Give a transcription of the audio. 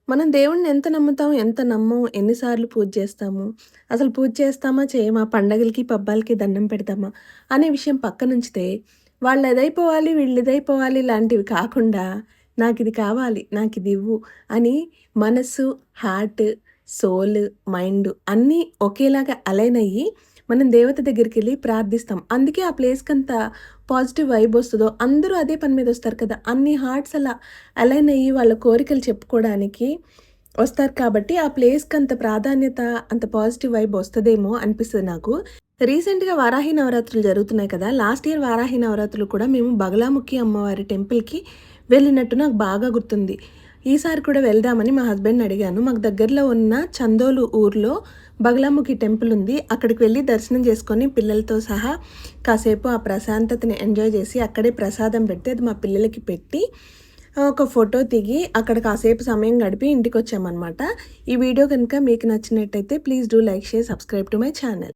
మనం దేవుడిని ఎంత నమ్ముతాం, ఎంత నమ్మం, ఎన్ని సార్లు పూజ చేస్తాము, అసలు పూజ చేస్తామా, చేయమా, పండగలకి, పబ్బాలకి దండం పెడతామా అనే విషయం పక్కనుంచితే, వాళ్ళదైపోవాలి, వీళ్ళిదైపోవాలి లాంటివి కాకుండా, నాకిది కావాలి, నాకిదివ్వు అని మనసు, హార్ట్, సోల్, మైండ్ అన్నీ ఒకేలాగా అలైన్ అయ్యి, మనం దేవత దగ్గరికెళ్ళి ప్రార్థిస్తాం. అందుకే ఆ ప్లేస్‌కంత పాజిటివ్ వైబ్ వస్తదో, అందరూ అదే పని మీద వస్తారు కదా! అన్ని హార్ట్స్ అలా అలైన్ అయ్యి వాళ్ళ కోరికలు చెప్పుకోవడానికి వస్తారు కాబట్టి, ఆ ప్లేస్‌కి అంత ప్రాధాన్యత, అంత పాజిటివ్ వైబ్ వస్తదేమో అనిపిస్తది నాకు. రీసెంట్‌గా వారాహి నవరాత్రులు జరుగుతున్నాయి కదా! లాస్ట్ ఇయర్ వారాహి నవరాత్రులు కూడా మేము బగలాముఖి అమ్మవారి టెంపుల్‌కి వెళ్ళినట్టు నాకు బాగా గుర్తుంది. ఈసారి కూడా వెళ్దామని మా హస్బెండ్‌ని అడిగాను. మాకు దగ్గరలో ఉన్న చందోలు ఊర్లో బగలాముఖి టెంపుల్ ఉంది. అక్కడికి వెళ్లి దర్శనం చేసుకొని పిల్లలతో సహా కాసేపు ఆ ప్రశాంతతని ఎంజాయ్ చేసి, అక్కడే ప్రసాదం పెడితే అది మా పిల్లలకి పెట్టి ఒక ఫోటో దిగి అక్కడ కాసేపు సమయం గడిపి ఇంటికొచ్చామనమాట. ఈ వీడియో కనుక మీకు నచ్చినట్టయితే please do like, share, subscribe to my channel.